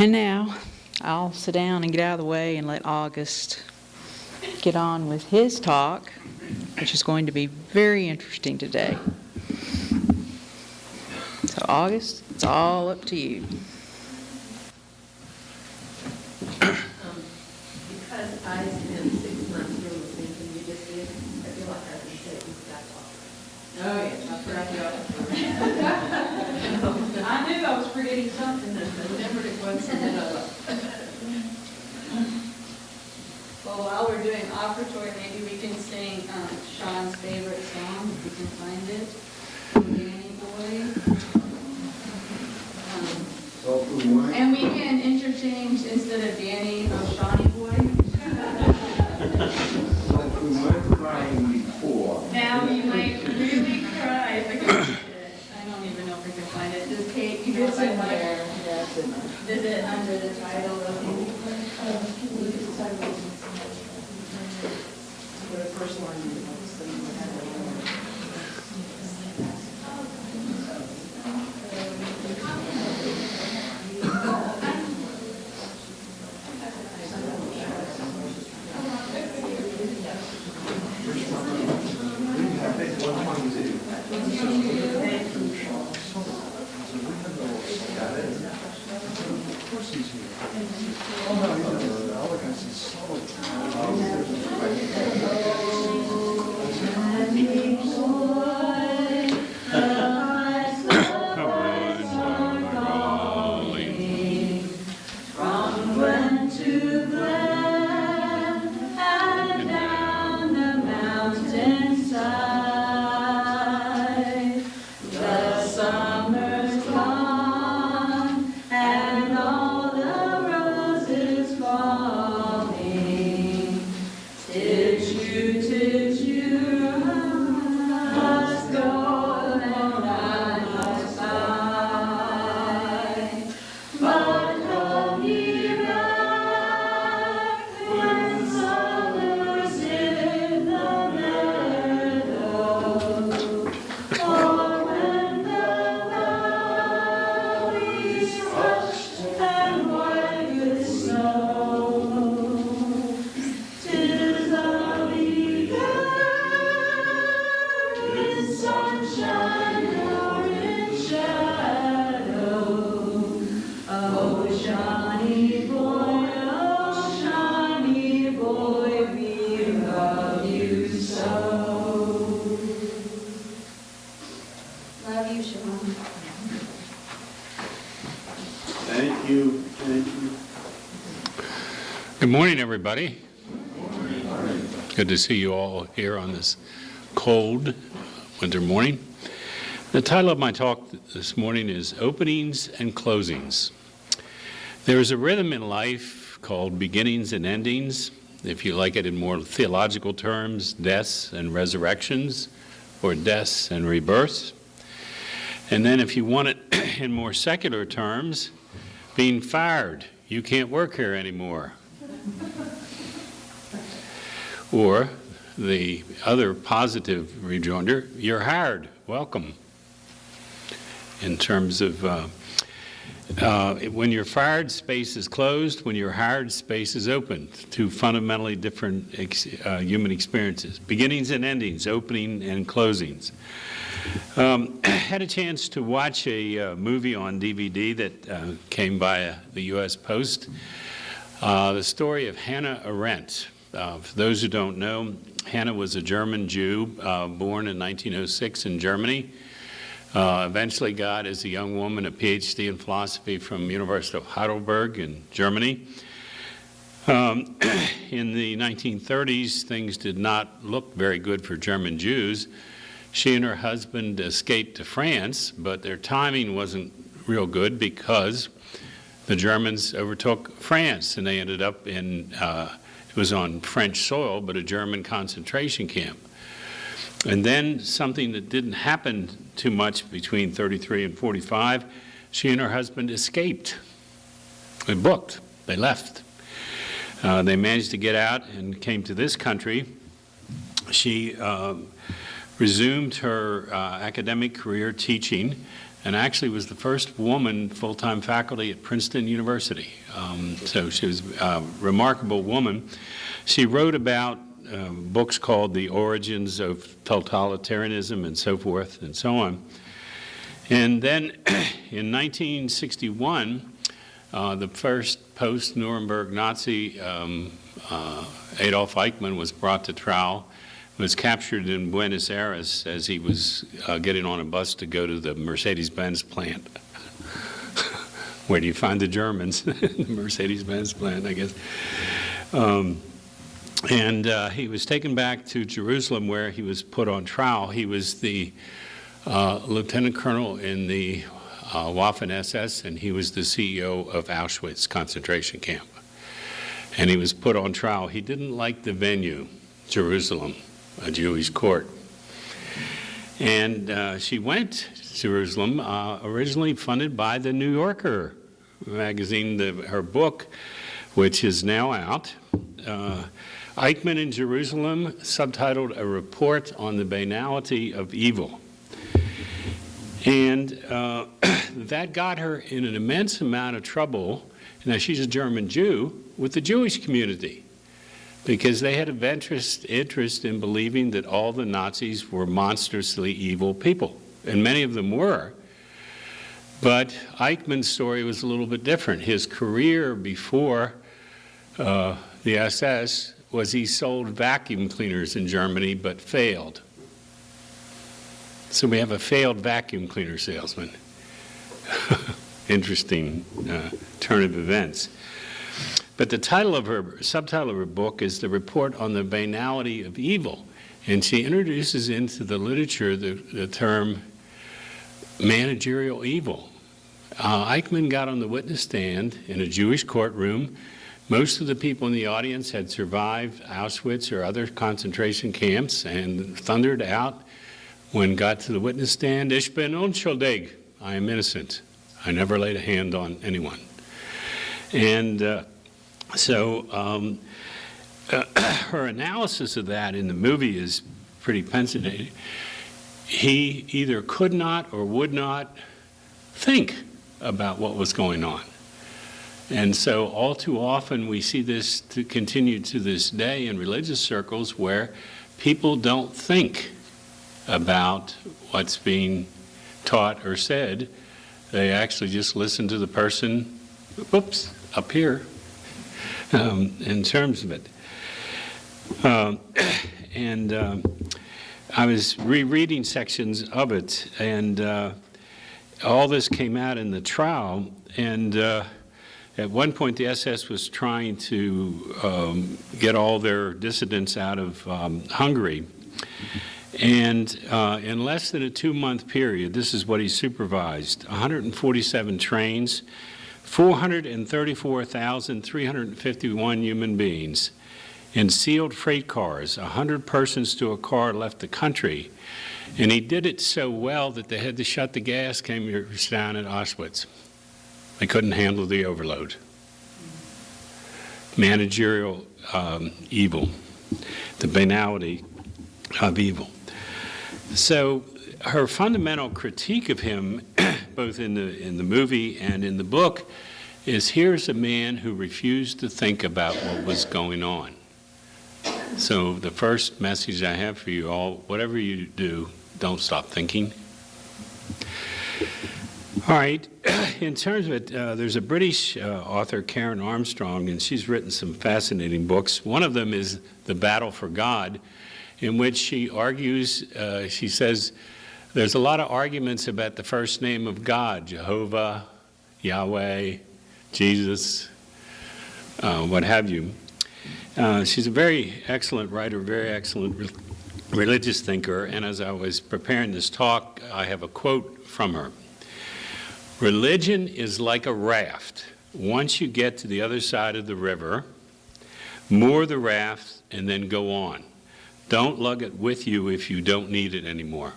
And now, I'll sit down and get out of the way and let August get on with his talk, which is going to be very interesting today. So, August, it's all up to you. Because I spent 6 months doing the same thing you just did, I feel like I can say you've got to talk. Oh, yes, I'll correct you up. I knew I was forgetting something, and I remembered it wasn't. Well, while we're doing offertory, maybe we can sing Sean's favorite song, if we can find it. Danny Boy. And we can interchange instead of Danny, Shawnee Boy. Like we weren't crying before. Now you might really cry if I can find it. I don't even know if I can find it. Does Kate, you know if I find it? Is it under the title of The first one, Good morning, everybody. Good to see you all here on this cold winter morning. The title of my talk this morning is Openings and Closings. There is a rhythm in life called beginnings and endings, if you like it in more theological terms, deaths and resurrections, or deaths and rebirths. And then if you want it in more secular terms, being fired. You can't work here anymore. Or the other positive rejoinder, you're hired, welcome. In terms of when you're fired, space is closed. When you're hired, space is opened. Two fundamentally different human experiences. Beginnings and endings, opening and closings. Had a chance to watch a movie on DVD that came by the U.S. Post. The story of Hannah Arendt. For those who don't know, Hannah was a German Jew born in 1906 in Germany. Eventually got, as a young woman, a PhD in philosophy from University of Heidelberg in Germany. In the 1930s, things did not look very good for German Jews. She and her husband escaped to France, but their timing wasn't real good because the Germans overtook France, and they ended up in, it was on French soil, but a German concentration camp. And then something that didn't happen too much between 33 and 45, she and her husband escaped. They booked, they left. They managed to get out and came to this country. She resumed her academic career teaching, and actually was the first woman full-time faculty at Princeton University. So she was a remarkable woman. She wrote about books called The Origins of Totalitarianism and so forth and so on. And then in 1961, the first post-Nuremberg Nazi, Adolf Eichmann, was brought to trial, was captured in Buenos Aires as he was getting on a bus to go to the Mercedes-Benz plant. Where do you find the Germans? The Mercedes-Benz plant, I guess. And he was taken back to Jerusalem where he was put on trial. He was the lieutenant colonel in the Waffen-SS, and he was the CEO of Auschwitz concentration camp. And he was put on trial. He didn't like the venue, Jerusalem, a Jewish court. And she went to Jerusalem, originally funded by the New Yorker magazine, her book, which is now out, Eichmann in Jerusalem, subtitled A Report on the Banality of Evil. And that got her in an immense amount of trouble. Now, she's a German Jew with the Jewish community, because they had an interest in believing that all the Nazis were monstrously evil people, and many of them were. But Eichmann's story was a little bit different. His career before the SS was he sold vacuum cleaners in Germany, but failed. So we have a failed vacuum cleaner salesman. Interesting turn of events. But the subtitle of her book is The Report on the Banality of Evil. And she introduces into the literature the term managerial evil. Eichmann got on the witness stand in a Jewish courtroom. Most of the people in the audience had survived Auschwitz or other concentration camps and thundered out when got to the witness stand, "Ich bin unschuldig," I am innocent. I never laid a hand on anyone. And so her analysis of that in the movie is pretty penciled. He either could not or would not think about what was going on. And so all too often we see this to continue to this day in religious circles where people don't think about what's being taught or said. They actually just listen to the person, whoops, up here, in terms of it. I was rereading sections of it, and all this came out in the trial, and at one point the SS was trying to get all their dissidents out of Hungary. And in less than a 2-month period, this is what he supervised: 147 trains, 434,351 human beings, in sealed freight cars. 100 persons to a car left the country. And he did it so well that they had to shut the gas chambers down at Auschwitz. They couldn't handle the overload. Managerial evil, the banality of evil. So her fundamental critique of him, both in the movie and in the book, is here's a man who refused to think about what was going on. So the first message I have for you all, whatever you do, don't stop thinking. All right, in terms of it, there's a British author, Karen Armstrong, and she's written some fascinating books. One of them is The Battle for God, in which she argues, she says, there's a lot of arguments about the first name of God, Jehovah, Yahweh, Jesus, what have you. She's a very excellent writer, very excellent religious thinker, and as I was preparing this talk, I have a quote from her. "Religion is like a raft. Once you get to the other side of the river, moor the raft and then go on. Don't lug it with you if you don't need it anymore."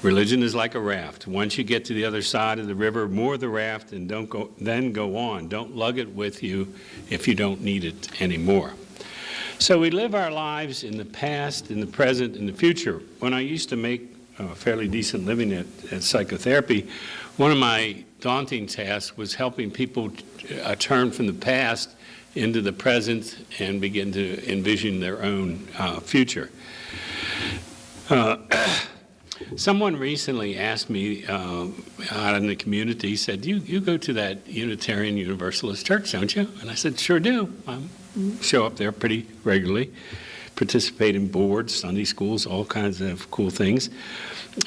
Religion is like a raft. Once you get to the other side of the river, moor the raft and then go on. Don't lug it with you if you don't need it anymore. So we live our lives in the past, in the present, in the future. When I used to make fairly decent living at psychotherapy, one of my daunting tasks was helping people turn from the past into the present and begin to envision their own future. Someone recently asked me out in the community, said, you go to that Unitarian Universalist church, don't you? And I said, sure do. I show up there pretty regularly, participate in boards, Sunday schools, all kinds of cool things.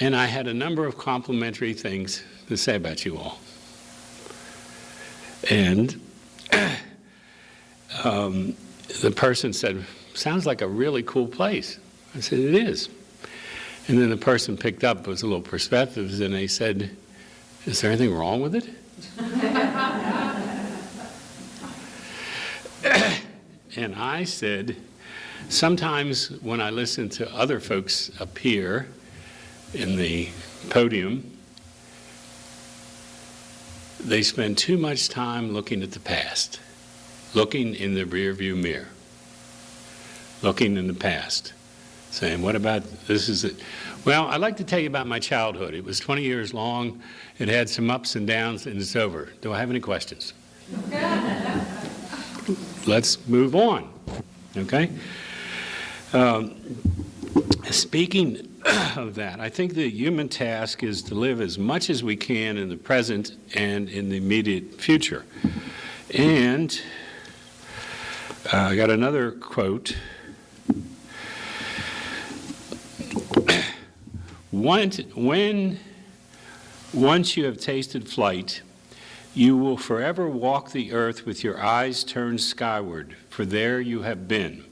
And I had a number of complimentary things to say about you all. And the person said, sounds like a really cool place. I said, it is. And then the person picked up was a little perspectives, and they said, is there anything wrong with it? And I said, sometimes when I listen to other folks appear in the podium, they spend too much time looking at the past, looking in the rearview mirror, looking in the past, saying, what about, this is it. Well, I'd like to tell you about my childhood. It was 20 years long. It had some ups and downs, and it's over. Do I have any questions? Let's move on, okay? Speaking of that, I think the human task is to live as much as we can in the present and in the immediate future. And I got another quote. Once you have tasted flight, you will forever walk the earth with your eyes turned skyward, for there you have been,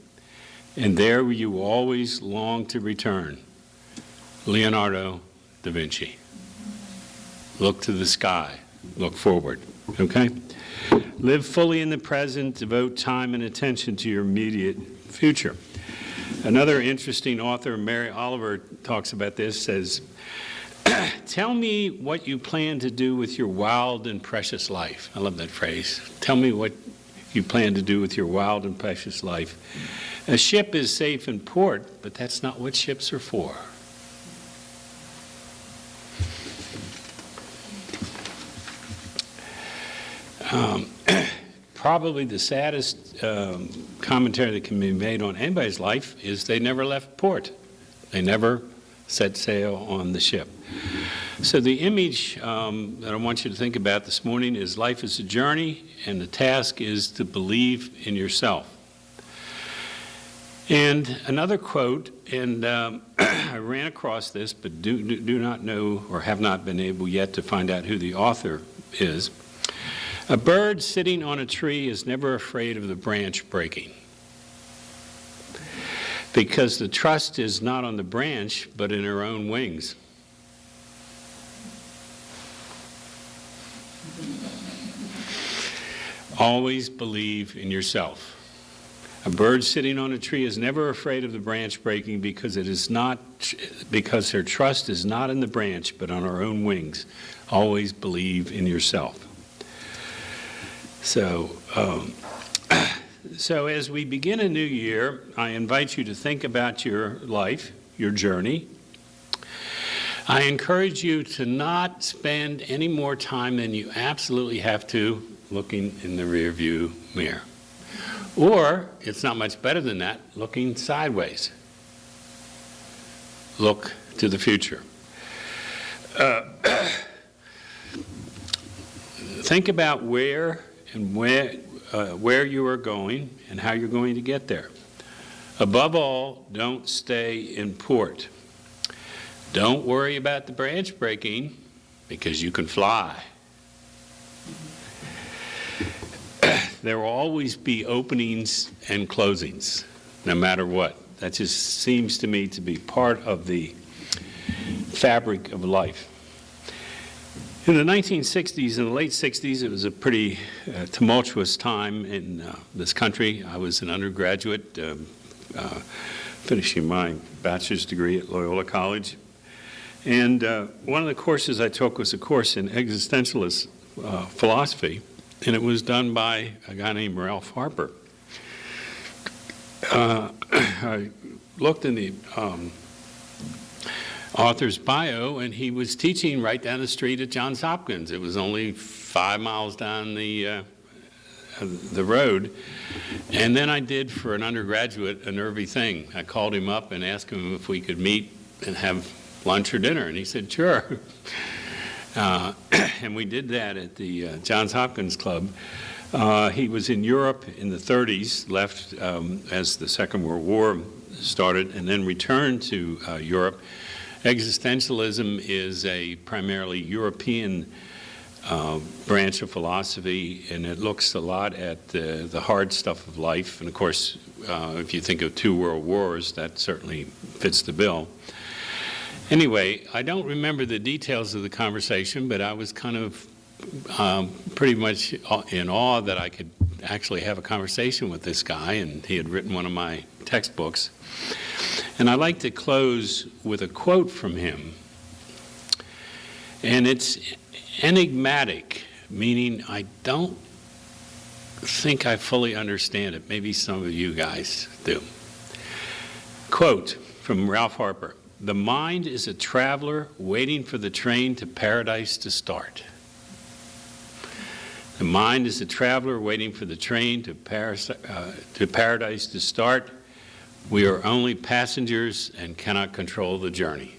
and there you will always long to return. Leonardo da Vinci. Look to the sky. Look forward. Okay? Live fully in the present. Devote time and attention to your immediate future. Another interesting author, Mary Oliver, talks about this, says, tell me what you plan to do with your wild and precious life. I love that phrase. Tell me what you plan to do with your wild and precious life. A ship is safe in port, but that's not what ships are for. Probably the saddest commentary that can be made on anybody's life is they never left port. They never set sail on the ship. So the image that I want you to think about this morning is life is a journey, and the task is to believe in yourself. And another quote, and I ran across this, but do not know or have not been able yet to find out who the author is. A bird sitting on a tree is never afraid of the branch breaking, because the trust is not on the branch, but in her own wings. Always believe in yourself. A bird sitting on a tree is never afraid of the branch breaking, because her trust is not in the branch, but on her own wings. Always believe in yourself. So as we begin a new year, I invite you to think about your life, your journey. I encourage you to not spend any more time than you absolutely have to looking in the rearview mirror. Or, it's not much better than that, looking sideways. Look to the future. Think about where you are going and how you're going to get there. Above all, don't stay in port. Don't worry about the branch breaking, because you can fly. There will always be openings and closings, no matter what. That just seems to me to be part of the fabric of life. In the 1960s, in the late 60s, it was a pretty tumultuous time in this country. I was an undergraduate, finishing my bachelor's degree at Loyola College. And one of the courses I took was a course in existentialist philosophy, and it was done by a guy named Ralph Harper. I looked in the author's bio, and he was teaching right down the street at Johns Hopkins. It was only 5 miles down the road. And then I did, for an undergraduate, a nervy thing. I called him up and asked him if we could meet and have lunch or dinner, and he said, sure. And we did that at the Johns Hopkins Club. He was in Europe in the 30s, left as the Second World War started, and then returned to Europe. Existentialism is a primarily European branch of philosophy, and it looks a lot at the hard stuff of life. And of course, if you think of 2 world wars, that certainly fits the bill. Anyway, I don't remember the details of the conversation, but I was kind of pretty much in awe that I could actually have a conversation with this guy, and he had written one of my textbooks. And I'd like to close with a quote from him. And it's enigmatic, meaning I don't think I fully understand it. Maybe some of you guys do. Quote from Ralph Harper: "The mind is a traveler waiting for the train to paradise to start." The mind is a traveler waiting for the train to paradise to start. We are only passengers and cannot control the journey.